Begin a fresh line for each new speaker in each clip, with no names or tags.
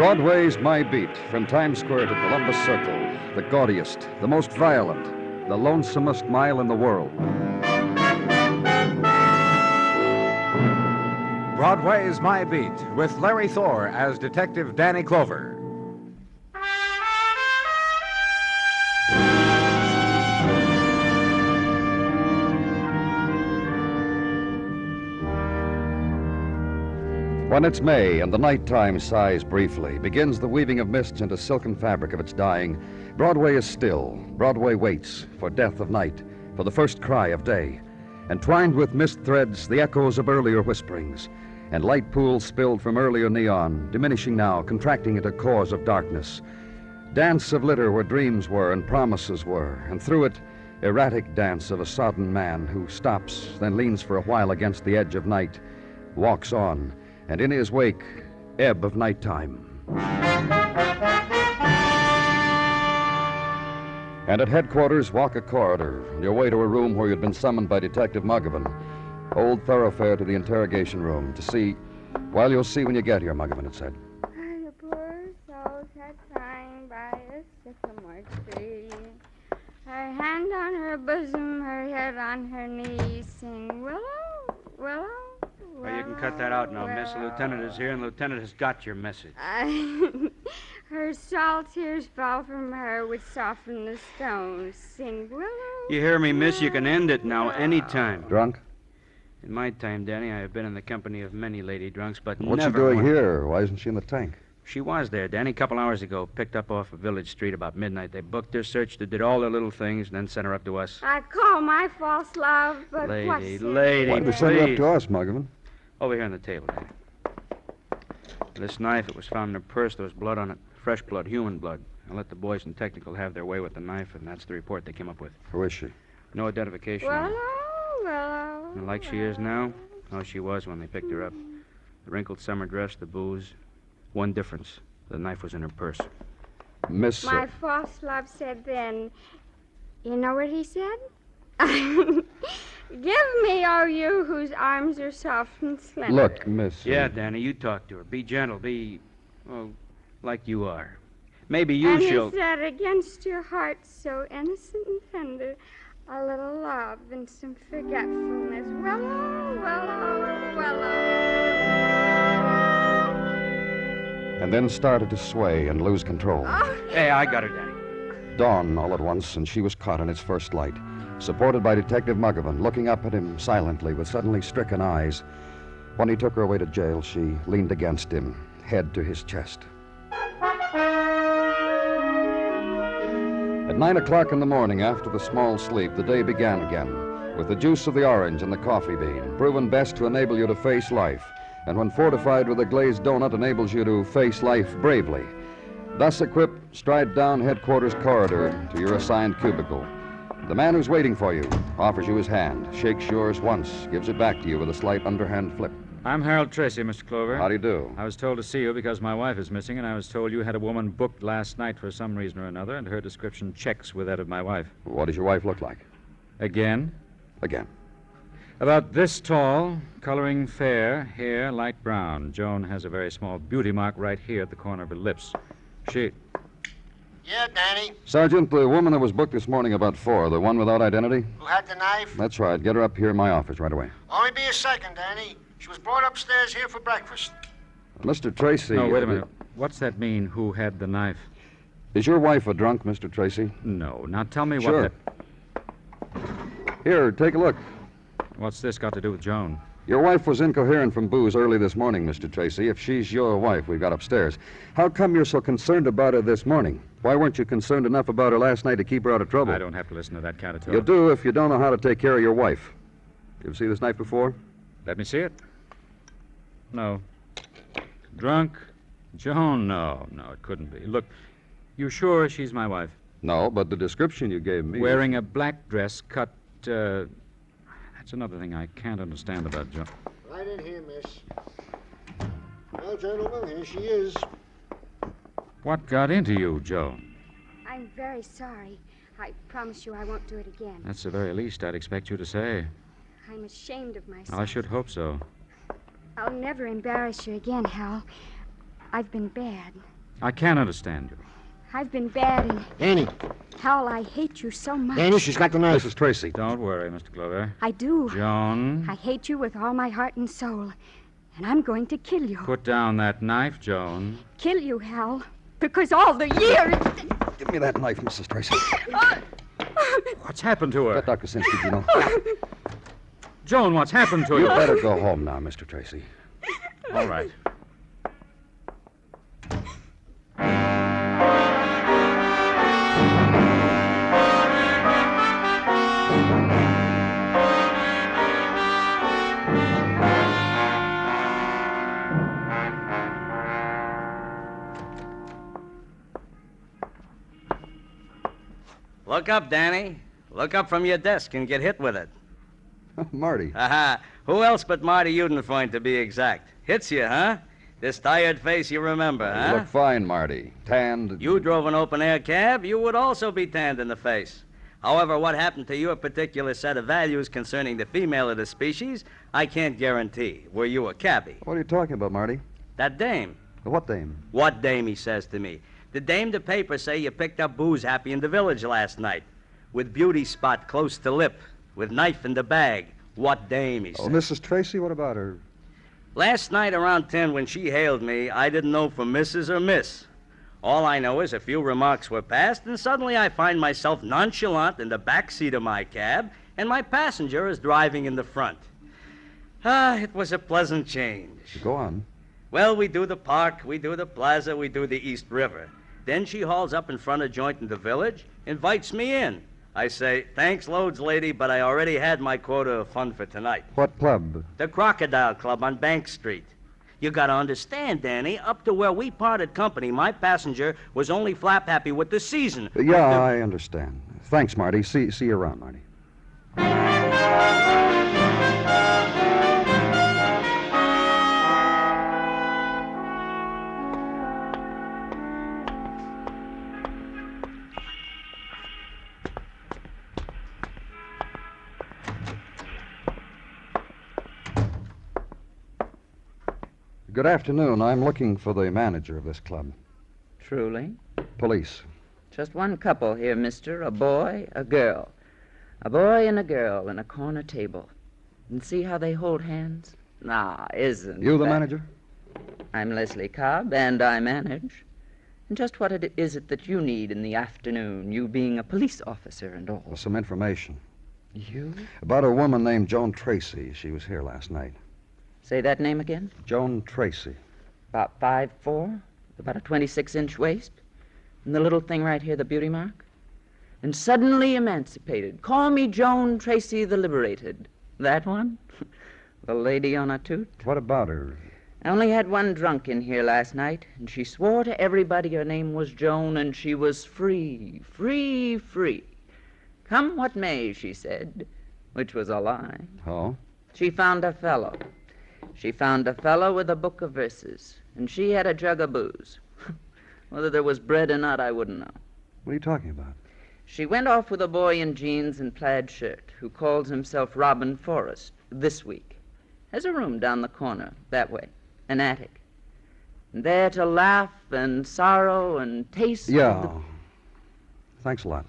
Broadway's My Beat, from Times Square to Columbus Circle, the gaudiest, the most violent, the lonesomest mile in the world.
Broadway's My Beat, with Larry Thor as Detective Danny Clover.
When it's May and the nighttime sighs briefly, begins the weaving of mists into silken fabric of its dying, Broadway is still. Broadway waits for death of night, for the first cry of day. Entwined with mist threads, the echoes of earlier whisperings, and light pools spilled from earlier neon, diminishing now, contracting into cores of darkness. Dance of litter where dreams were and promises were, and through it, erratic dance of a sodden man who stops, then leans for a while against the edge of night, walks on, and in his wake, ebb of nighttime. And at headquarters, walk a corridor, on your way to a room where you'd been summoned by Detective Muggavan. Old thoroughfare to the interrogation room to see. Well, you'll see when you get here, Muggavan had said.
The poor soul sat crying by a sycamore tree. Her hand on her bosom, her head on her knee, sing willow, willow.
Well, you can cut that out now, Miss. The lieutenant is here, and the lieutenant has got your message.
Her salt tears fall from her, which soften the stones. Sing willow.
You hear me, miss? You can end it now, any time.
Drunk?
In my time, Danny, I have been in the company of many lady drunks, but
What's
never
she doing
one.
here? Why isn't she in the tank?
She was there, Danny, a couple hours ago. Picked up off a village street about midnight. They booked her, searched her, did all their little things, and then sent her up to us.
I call my false love, but
Lady,
what's it?
lady,
Why did they send her up
please.
to us, Muggavan?
Over here on the table, Danny. This knife, it was found in her purse. There was blood on it. Fresh blood, human blood. I let the boys in technical have their way with the knife, and that's the report they came up with.
Who is she?
No identification on her.
Willow, willow.
And like she is now, how she was when they picked her up. The wrinkled summer dress, the booze. One difference. The knife was in her purse.
Miss...
My false love said then, you know what he said? Give me, oh you whose arms are soft and slender.
Look, Miss...
Yeah, Danny, you talk to her. Be gentle. Be, well, like you are. Maybe you
and
shall...
he said, against your heart so innocent and tender, a little love and some forgetfulness. Willow, willow, willow.
And then started to sway and lose control.
Oh.
Hey, I got her, Danny.
Dawn all at once, and she was caught in its first light, supported by Detective Muggavan, looking up at him silently with suddenly stricken eyes. When he took her away to jail, she leaned against him, head to his chest. At 9 o'clock in the morning, after the small sleep, the day began again, with the juice of the orange and the coffee bean, proven best to enable you to face life, and when fortified with a glazed donut, enables you to face life bravely. Thus equipped, stride down headquarters corridor to your assigned cubicle. The man who's waiting for you offers you his hand, shakes yours once, gives it back to you with a slight underhand flip.
I'm Harold Tracy, Mr. Clover.
How do you do?
I was told to see you because my wife is missing, and I was told you had a woman booked last night for some reason or another, and her description checks with that of my wife.
What does your wife look like?
Again?
Again.
About this tall, coloring fair, hair light brown. Joan has a very small beauty mark right here at the corner of her lips. She...
Yeah, Danny.
Sergeant, the woman that was booked this morning about 4, the one without identity?
Who had the knife?
That's right. Get her up here in my office right away.
Only be a second, Danny. She was brought upstairs here for breakfast.
Mr. Tracy...
No, wait a minute. What's that mean, who had the knife?
Is your wife a drunk, Mr. Tracy?
No. Now tell me
Sure.
what
Here, take a look.
What's this got to do with Joan?
Your wife was incoherent from booze early this morning, Mr. Tracy. If she's your wife, we've got upstairs. How come you're so concerned about her this morning? Why weren't you concerned enough about her last night to keep her out of trouble?
I don't have to listen to that kind of talk.
You do if you don't know how to take care of your wife. You ever see this knife before?
Let me see it. No. Drunk? Joan? No, it couldn't be. Look, you sure she's my wife?
No, but the description you gave me...
Wearing a black dress cut, That's another thing I can't understand about Joan.
Right in here, miss. Well, gentlemen, here she is.
What got into you, Joan?
I'm very sorry. I promise you I won't do it again.
That's the very least I'd expect you to say.
I'm ashamed of myself.
I should hope so.
I'll never embarrass you again, Hal. I've been bad.
I can't understand you.
I've been bad, and
Danny.
Hal, I hate you so much.
Danny, she's got the knife.
Mrs. Tracy.
Don't worry, Mr. Glover.
I do.
Joan,
I hate you with all my heart and soul, and I'm going to kill you.
put down that knife, Joan.
Kill you, Hal, because all the years...
Give me that knife, Mrs. Tracy.
What's happened to her?
Get Dr. Sinsky, you know.
Joan, what's happened to
You
you?
better go home now, Mr. Tracy.
All right.
Look up, Danny. Look up from your desk and get hit with it.
Marty.
Aha. Who else but Marty Udenfreund, to be exact? Hits you, huh? This tired face you remember,
You
huh?
look fine, Marty. Tanned.
You drove an open-air cab, you would also be tanned in the face. However, what happened to your particular set of values concerning the female of the species, I can't guarantee. Were you a cabbie?
What are you talking about, Marty?
That dame.
What dame?
What dame, he says to me. The dame the papers say you picked up booze happy in the village last night. With beauty spot close to lip. With knife in the bag. What dame, he says.
Oh, Mrs. Tracy, what about her?
Last night around 10 when she hailed me, I didn't know for Mrs. or Miss. All I know is a few remarks were passed, and suddenly I find myself nonchalant in the back seat of my cab, and my passenger is driving in the front. It was a pleasant change.
Go on.
Well, we do the park, we do the plaza, we do the East River. Then she hauls up in front of a joint in the village, invites me in. I say, thanks loads, lady, but I already had my quota of fun for tonight.
What club?
The Crocodile Club on Bank Street. You gotta understand, Danny, up to where we parted company, my passenger was only flap happy with the season.
Yeah, I understand. Thanks, Marty. See you around, Marty. Good afternoon. I'm looking for the manager of this club.
Truly?
Police.
Just one couple here, mister. A boy, a girl. A boy and a girl in a corner table. And see how they hold hands? Ah, isn't
You the
that...
manager?
I'm Leslie Cobb, and I manage. And just what is it that you need in the afternoon, you being a police officer and all?
Well, some information.
You?
About a woman named Joan Tracy. She was here last night.
Say that name again?
Joan Tracy.
About 5'4", about a 26-inch waist. And the little thing right here, the beauty mark. And suddenly emancipated. Call me Joan Tracy the Liberated. That one? The lady on a toot?
What about her?
I only had one drunk in here last night, and she swore to everybody her name was Joan, and she was free, free, free. Come what may, she said, which was a lie.
Oh?
She found a fellow. She found a fellow with a book of verses, and she had a jug of booze. Whether there was bread or not, I wouldn't know.
What are you talking about?
She went off with a boy in jeans and plaid shirt who calls himself Robin Forrest this week. Has a room down the corner, that way, an attic. And there to laugh and sorrow and taste...
Yeah. Thanks a lot.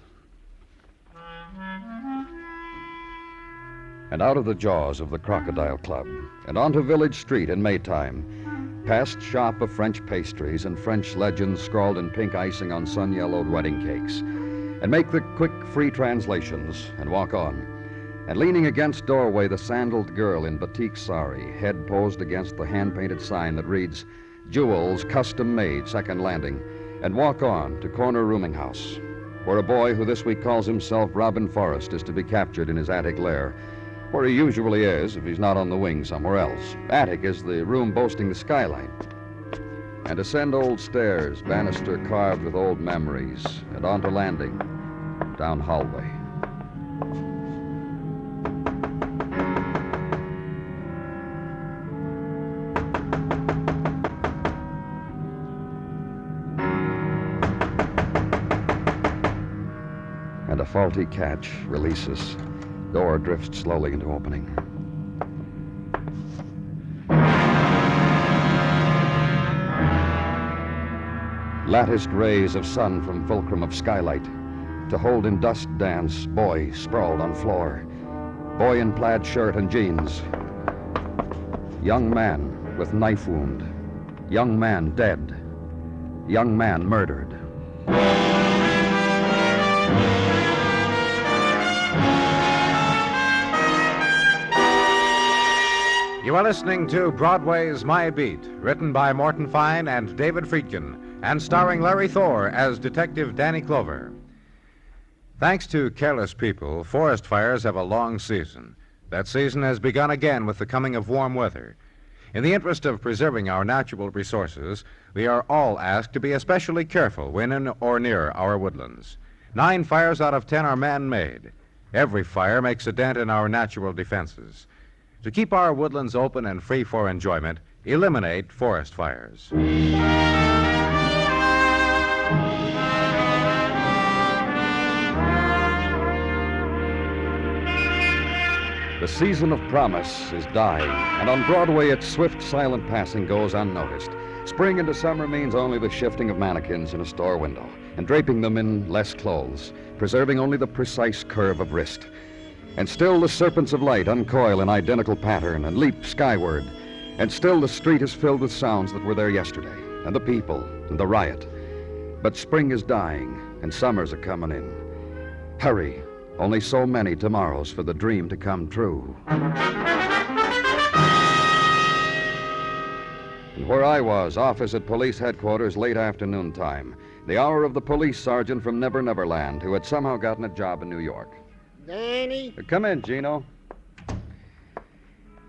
And out of the jaws of the Crocodile Club, and onto Village Street in Maytime, past shop of French pastries and French legends scrawled in pink icing on sun-yellowed wedding cakes, and make the quick, free translations and walk on. And leaning against doorway, the sandaled girl in batik sari, head posed against the hand-painted sign that reads, Jewels, Custom Made, Second Landing, and walk on to corner rooming house, where a boy who this week calls himself Robin Forrest is to be captured in his attic lair, where he usually is if he's not on the wing somewhere else. Attic is the room boasting the skylight. And ascend old stairs, banister carved with old memories, and onto landing, down hallway. And a faulty catch releases. Door drifts slowly into opening. Latticed rays of sun from fulcrum of skylight. To hold in dust dance, boy sprawled on floor. Boy in plaid shirt and jeans. Young man with knife wound. Young man dead. Young man murdered.
You are listening to Broadway's My Beat, written by Morton Fine and David Friedkin, and starring Larry Thor as Detective Danny Clover. Thanks to careless people, forest fires have a long season. That season has begun again with the coming of warm weather. In the interest of preserving our natural resources, we are all asked to be especially careful when in or near our woodlands. 9 fires out of 10 are man-made. Every fire makes a dent in our natural defenses. To keep our woodlands open and free for enjoyment, eliminate forest fires.
The season of promise is dying, and on Broadway its swift, silent passing goes unnoticed. Spring into summer means only the shifting of mannequins in a store window, and draping them in less clothes, preserving only the precise curve of wrist. And still the serpents of light uncoil in identical pattern and leap skyward, and still the street is filled with sounds that were there yesterday, and the people, and the riot. But spring is dying, and summers are coming in. Hurry. Only so many tomorrows for the dream to come true. And where I was, office at police headquarters, late afternoon time. The hour of the police sergeant from Never Never Land, who had somehow gotten a job in New York.
Danny?
Come in, Gino.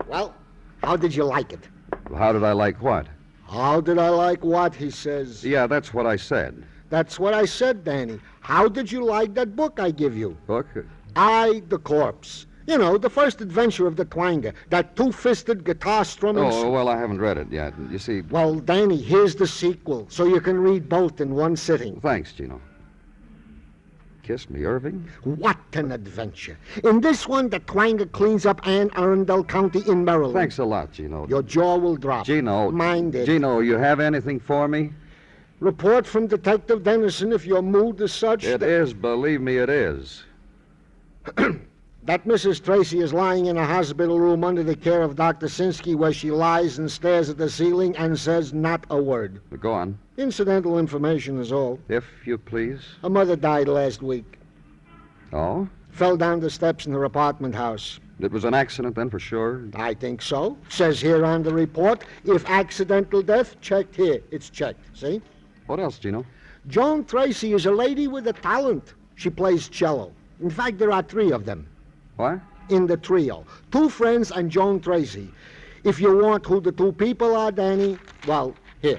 Well, how did you like it?
How did I like what?
How did I like what, he says.
Yeah, that's what I said.
That's what I said, Danny. How did you like that book I give you?
Book?
I, the Corpse. You know, the first adventure of the twanger. That two-fisted guitar strumming...
Oh, well, I haven't read it yet. You see...
Well, Danny, here's the sequel, so you can read both in one sitting.
Thanks, Gino. Kiss me, Irving?
What an adventure. In this one, the twanger cleans up Anne Arundel County in Maryland.
Thanks a lot, Gino.
Your jaw will drop.
Gino.
Mind it.
Gino, you have anything for me?
Report from Detective Dennison if your mood is such
It is, believe me, it is.
That Mrs. Tracy is lying in a hospital room under the care of Dr. Sinsky, where she lies and stares at the ceiling and says not a word.
Go on.
Incidental information is all.
If you please.
Her mother died last week.
Oh?
Fell down the steps in her apartment house.
It was an accident then, for sure?
I think so. Says here on the report, if accidental death, checked here. It's checked, see?
What else, Gino?
Joan Tracy is a lady with a talent. She plays cello. In fact, there are 3 of them.
What?
In the trio. 2 friends and Joan Tracy. If you want who the 2 people are, Danny, well, here.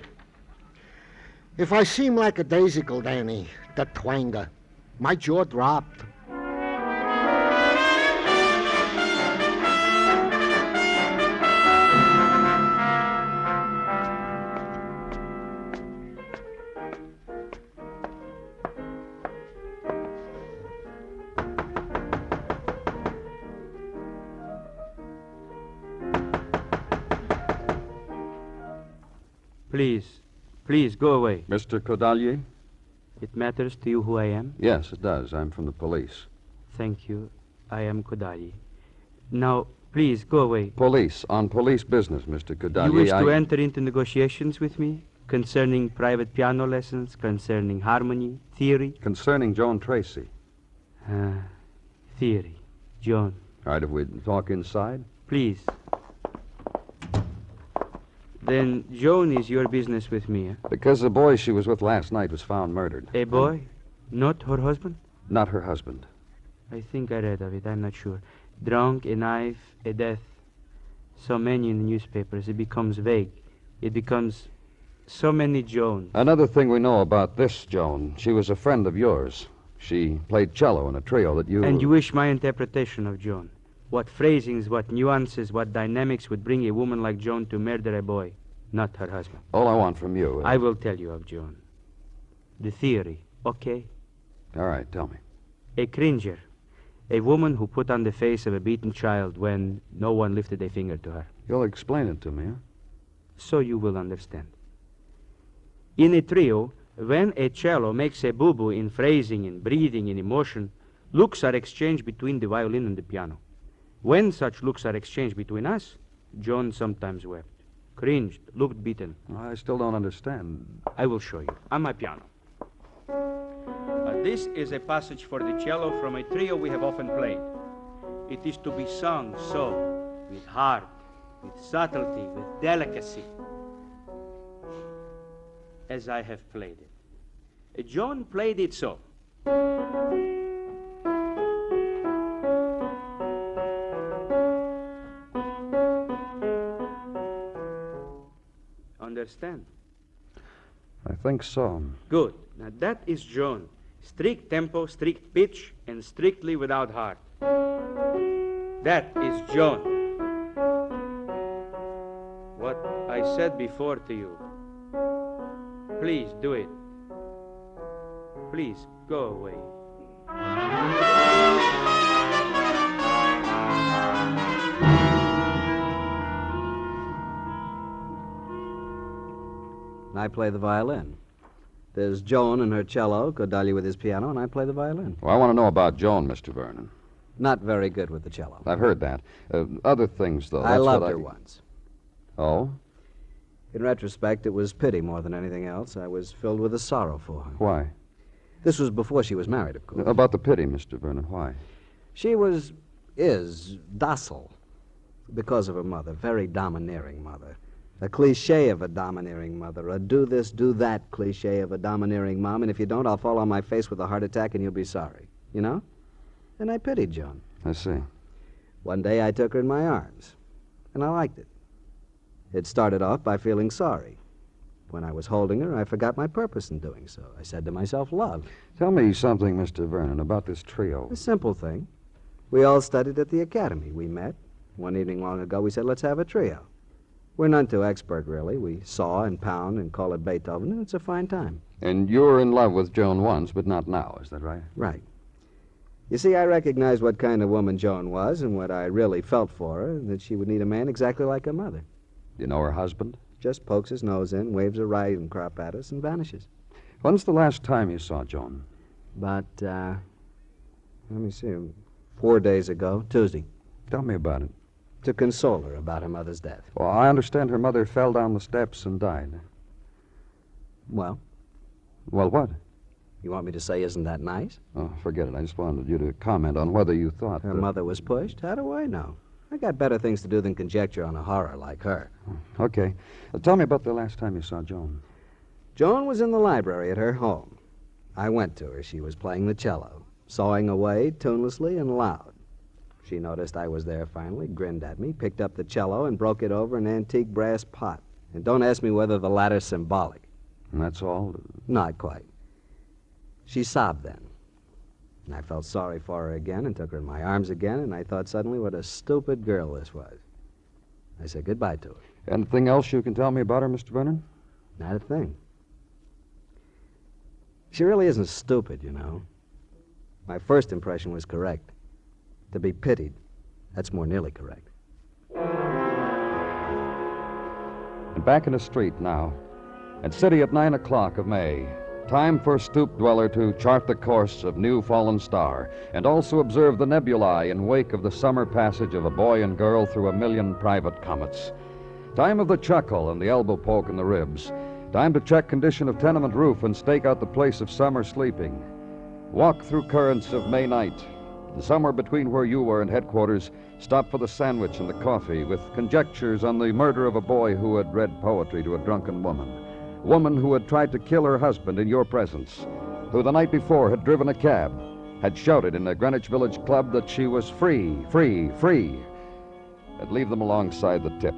If I seem lackadaisical, Danny, the twanger, my jaw dropped.
Please, go away.
Mr. Kodalier?
It matters to you who I am?
Yes, it does. I'm from the police.
Thank you. I am Kodali. Now, please, go away.
Police. On police business, Mr. Kodalier.
You wish to enter into negotiations with me? Concerning private piano lessons, concerning harmony, theory?
Concerning Joan Tracy.
Theory. Joan.
All right, if we talk inside?
Please. Then Joan is your business with me, eh?
Because the boy she was with last night was found murdered.
A boy? Not her husband?
Not her husband.
I think I read of it. I'm not sure. Drunk, a knife, a death. So many in the newspapers. It becomes vague. It becomes so many Joans.
Another thing we know about this Joan, she was a friend of yours. She played cello in a trio that you...
And you wish my interpretation of Joan. What phrasings, what nuances, what dynamics would bring a woman like Joan to murder a boy, not her husband.
All I want from you...
I will tell you of Joan. The theory, okay?
All right, tell me.
A cringer. A woman who put on the face of a beaten child when no one lifted a finger to her.
You'll explain it to me, huh?
So you will understand. In a trio, When a cello makes a boo-boo in phrasing, in breathing, in emotion, looks are exchanged between the violin and the piano. When such looks are exchanged between us, John sometimes wept, cringed, looked beaten.
I still don't understand.
I will show you. On my piano. This is a passage for the cello from a trio we have often played. It is to be sung so, with heart, with subtlety, with delicacy, as I have played it. John played it so. Understand?
I think so.
Good. Now that is John. Strict tempo, strict pitch, and strictly without heart. That is John. What I said before to you. Please do it. Please go away.
I play the violin. There's Joan and her cello, Cordalia with his piano, and I play the violin.
Well, I want to know about Joan, Mr. Vernon.
Not very good with the cello.
I've heard that. Other things, though.
I loved her once.
Oh?
In retrospect, it was pity more than anything else. I was filled with a sorrow for her.
Why?
This was before she was married, of course.
About the pity, Mr. Vernon. Why?
She is docile because of her mother, very domineering mother. A cliche of a domineering mother, a do this, do that cliche of a domineering mom, and if you don't, I'll fall on my face with a heart attack and you'll be sorry. You know? And I pitied Joan.
I see.
One day I took her in my arms, and I liked it. It started off by feeling sorry. When I was holding her, I forgot my purpose in doing so. I said to myself, love.
Tell me something, Mr. Vernon, about this trio.
A simple thing. We all studied at the academy. We met. One evening long ago, we said, let's have a trio. We're none too expert, really. We saw and pound and call it Beethoven, and it's a fine time.
And you were in love with Joan once, but not now, is that right?
Right. You see, I recognized what kind of woman Joan was and what I really felt for her, and that she would need a man exactly like her mother.
You know her husband?
Just pokes his nose in, waves a riding crop at us, and vanishes.
When's the last time you saw Joan?
About, let me see, 4 days ago, Tuesday.
Tell me about it.
To console her about her mother's death.
Well, I understand her mother fell down the steps and died.
Well?
Well, what?
You want me to say, isn't that nice?
Oh, forget it. I just wanted you to comment on whether you thought
her mother was pushed? How do I know? I got better things to do than conjecture on a horror like her.
Okay. Tell me about the last time you saw Joan.
Joan was in the library at her home. I went to her. She was playing the cello, sawing away tunelessly and loud. She noticed I was there finally, grinned at me, picked up the cello, and broke it over an antique brass pot. And don't ask me whether the latter's symbolic.
And that's all?
Not quite. She sobbed then. And I felt sorry for her again and took her in my arms again, and I thought suddenly what a stupid girl this was. I said goodbye to her.
Anything else you can tell me about her, Mr. Vernon?
Not a thing. She really isn't stupid, you know. My first impression was correct. To be pitied, that's more nearly correct.
And back in the street now, at city at 9 o'clock of May. Time for stoop dweller to chart the course of new fallen star, and also observe the nebulae in wake of the summer passage of a boy and girl through a million private comets. Time of the chuckle and the elbow poke in the ribs. Time to check condition of tenement roof and stake out the place of summer sleeping. Walk through currents of May night. And somewhere between where you were and headquarters, stop for the sandwich and the coffee, with conjectures on the murder of a boy who had read poetry to a drunken woman who had tried to kill her husband in your presence, who the night before had driven a cab, had shouted in the Greenwich Village Club that she was free, free, free. And leave them alongside the tip,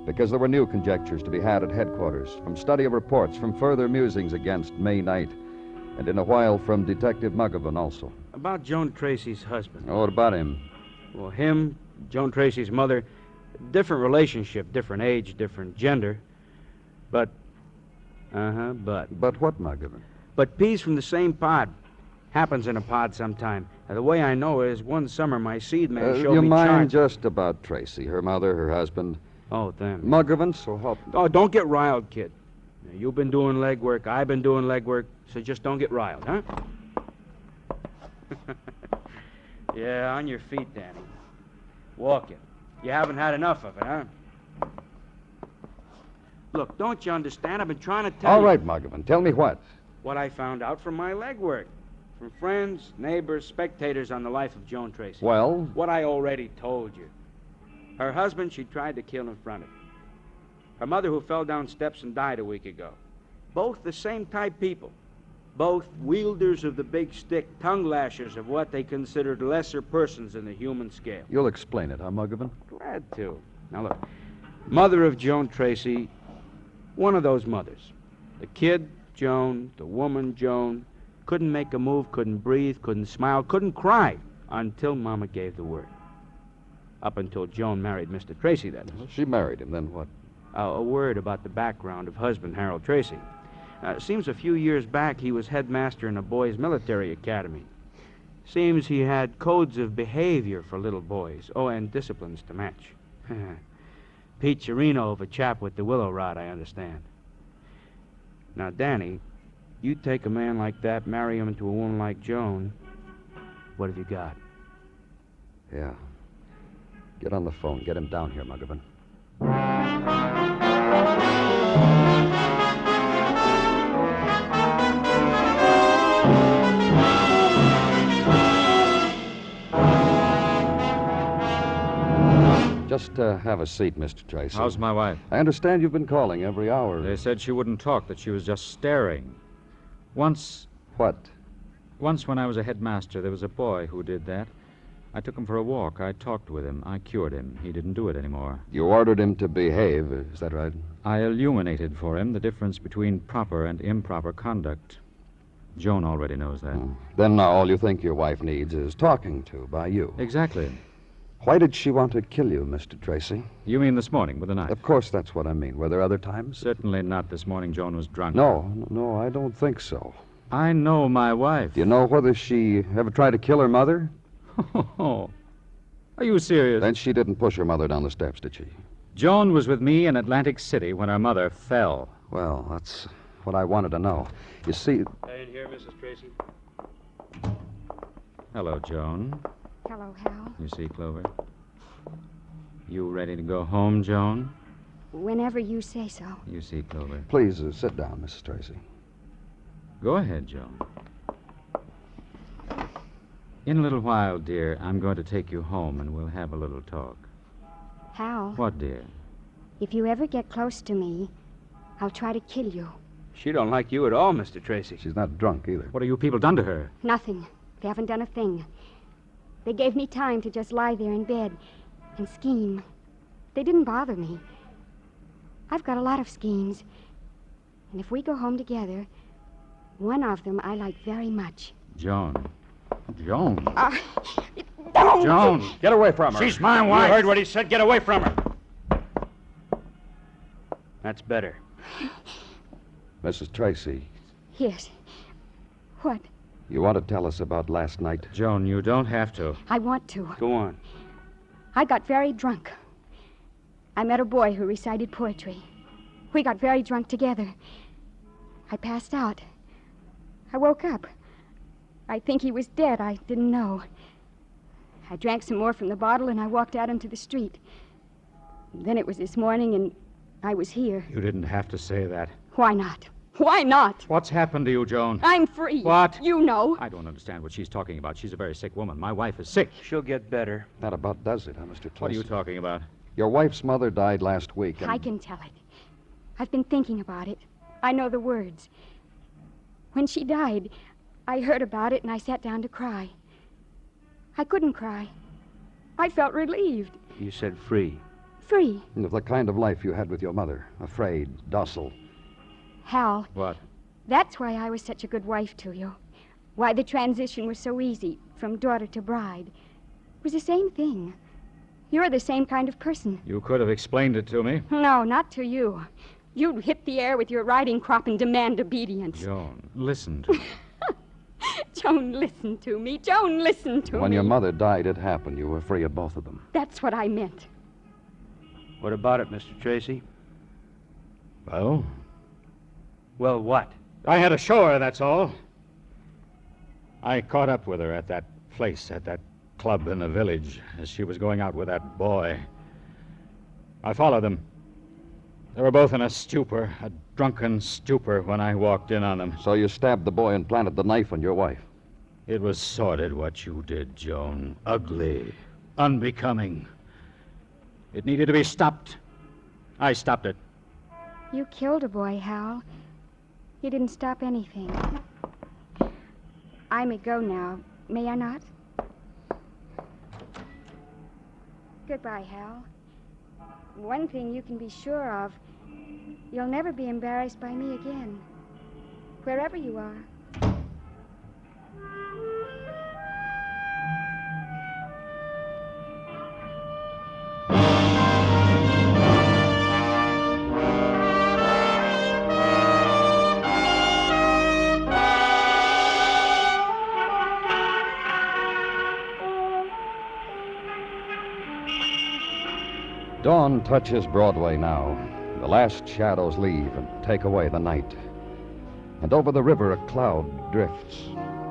because there were new conjectures to be had at headquarters, from study of reports, from further musings against May night, and in a while from Detective Muggovan also.
About Joan Tracy's husband.
Oh, what about him?
Well, him, Joan Tracy's mother, different relationship, different age, different gender. But,
But what, Muggovan?
But peas from the same pod. Happens in a pod sometime. Now, the way I know is one summer my seed man showed
you
me
mind
charts.
just about Tracy, her mother, her husband?
Oh, them.
Muggovan, so help.
Oh, don't get riled, kid. You've been doing legwork, I've been doing legwork, so just don't get riled, huh? Yeah, on your feet, Danny. Walk it. You haven't had enough of it, huh? Look, don't you understand? I've been trying to tell you...
All right, Muggavan, tell me what.
What I found out from my legwork. From friends, neighbors, spectators on the life of Joan Tracy.
Well?
What I already told you. Her husband, she tried to kill in front of. Her mother, who fell down steps and died a week ago. Both the same type people. Both wielders of the big stick, tongue lashers of what they considered lesser persons in the human scale.
You'll explain it, huh, Muggavan?
Glad to. Now, look. Mother of Joan Tracy, one of those mothers. The kid, Joan, the woman, Joan, couldn't make a move, couldn't breathe, couldn't smile, couldn't cry until Mama gave the word. Up until Joan married Mr. Tracy, that is.
Well, she married him, then what?
A word about the background of husband Harold Tracy. Seems a few years back he was headmaster in a boys' military academy. Seems he had codes of behavior for little boys. Oh, and disciplines to match. Pete Chirino of a chap with the willow rod, I understand. Now, Danny, you take a man like that, marry him into a woman like Joan, what have you got?
Yeah. Get on the phone. Get him down here, Muggavan. Just have a seat, Mr. Tracy.
How's my wife?
I understand you've been calling every hour.
They said she wouldn't talk, that she was just staring. Once
What?
when I was a headmaster, there was a boy who did that. I took him for a walk. I talked with him. I cured him. He didn't do it anymore.
You ordered him to behave, is that right?
I illuminated for him the difference between proper and improper conduct. Joan already knows that.
Then now all you think your wife needs is talking to by you.
Exactly.
Why did she want to kill you, Mr. Tracy?
You mean this morning with a knife?
Of course that's what I mean. Were there other times?
Certainly not this morning. Joan was drunk.
No, I don't think so.
I know my wife.
Do you know whether she ever tried to kill her mother?
Oh, are you serious?
Then she didn't push her mother down the steps, did she?
Joan was with me in Atlantic City when her mother fell.
Well, that's what I wanted to know. You see...
Stay in here, Mrs. Tracy.
Hello, Joan.
Hello, Hal.
You see, Clover? You ready to go home, Joan?
Whenever you say so.
You see, Clover.
Please sit down, Mrs. Tracy.
Go ahead, Joan. In a little while, dear, I'm going to take you home and we'll have a little talk.
Hal,
What, dear?
if you ever get close to me, I'll try to kill you.
She don't like you at all, Mr. Tracy.
She's not drunk either.
What have you people done to her?
Nothing. They haven't done a thing. They gave me time to just lie there in bed and scheme. They didn't bother me. I've got a lot of schemes. And if we go home together, one of them I like very much.
Joan. Joan.
Don't!
Joan.
Get away from her.
She's my wife.
You heard what he said. Get away from her. That's better.
Mrs. Tracy,
Yes. What?
you want to tell us about last night?
Joan, you don't have to.
I want to.
Go on.
I got very drunk. I met a boy who recited poetry. We got very drunk together. I passed out. I woke up. I think he was dead. I didn't know. I drank some more from the bottle and I walked out into the street. Then it was this morning and I was here.
You didn't have to say that.
Why not? Why not?
What's happened to you, Joan?
I'm free.
What?
You know.
I don't understand what she's talking about. She's a very sick woman. My wife is sick.
She'll get better.
That about does it, huh, Mr. Tracy?
What are you talking about?
Your wife's mother died last week. And...
I can tell it. I've been thinking about it. I know the words. When she died, I heard about it and I sat down to cry. I couldn't cry. I felt relieved.
You said free.
Free.
Of the kind of life you had with your mother. Afraid, docile.
Hal,
What?
that's why I was such a good wife to you. Why the transition was so easy from daughter to bride. It was the same thing. You're the same kind of person.
You could have explained it to me.
No, not to you. You'd hit the air with your riding crop and demand obedience.
Joan, listen to me.
Joan, listen to me. Joan, listen to me.
When your mother died, it happened. You were free of both of them.
That's what I meant.
What about it, Mr. Tracy?
Well,
Well, what?
I had to show her, that's all. I caught up with her at that place, at that club in the village, as she was going out with that boy. I followed them. They were both in a stupor, a drunken stupor, when I walked in on them.
So you stabbed the boy and planted the knife on your wife.
It was sordid what you did, Joan. Ugly. Unbecoming. It needed to be stopped. I stopped it.
You killed a boy, Hal. You didn't stop anything. I may go now, may I not? Goodbye, Hal. One thing you can be sure of, you'll never be embarrassed by me again, wherever you are.
Dawn touches Broadway now. The last shadows leave and take away the night. And over the river a cloud drifts,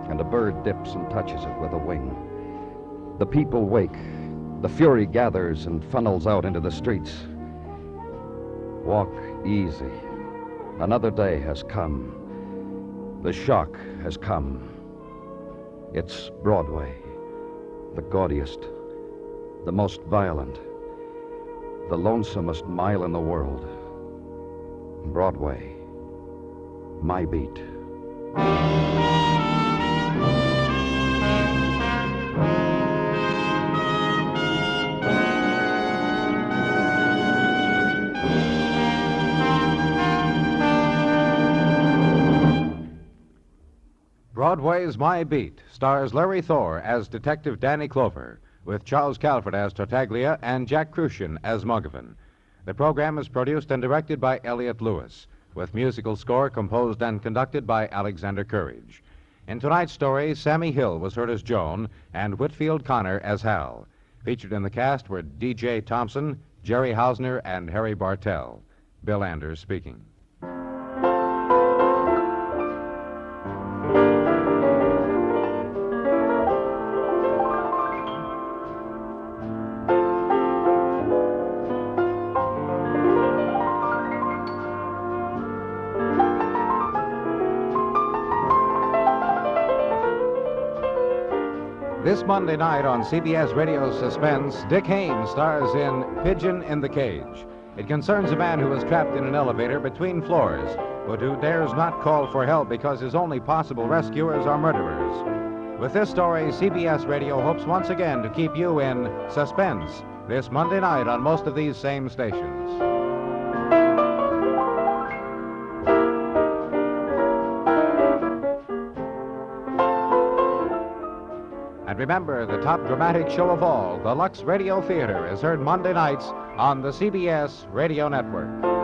and a bird dips and touches it with a wing. The people wake. The fury gathers and funnels out into the streets. Walk easy. Another day has come. The shock has come. It's Broadway, the gaudiest, the most violent, the lonesomest mile in the world. Broadway, my beat.
Broadway's My Beat stars Larry Thor as Detective Danny Clover, with Charles Calvert as Tartaglia and Jack Crucian as Muggavan. The program is produced and directed by Elliott Lewis, with musical score composed and conducted by Alexander Courage. In tonight's story, Sammy Hill was heard as Joan and Whitfield Connor as Hal. Featured in the cast were D.J. Thompson, Jerry Hausner, and Harry Bartell. Bill Anders speaking. This Monday night on CBS Radio Suspense, Dick Haymes stars in Pigeon in the Cage. It concerns a man who is trapped in an elevator between floors, but who dares not call for help because his only possible rescuers are murderers. With this story, CBS Radio hopes once again to keep you in suspense this Monday night on most of these same stations. And remember, the top dramatic show of all, the Lux Radio Theater, is heard Monday nights on the CBS Radio Network.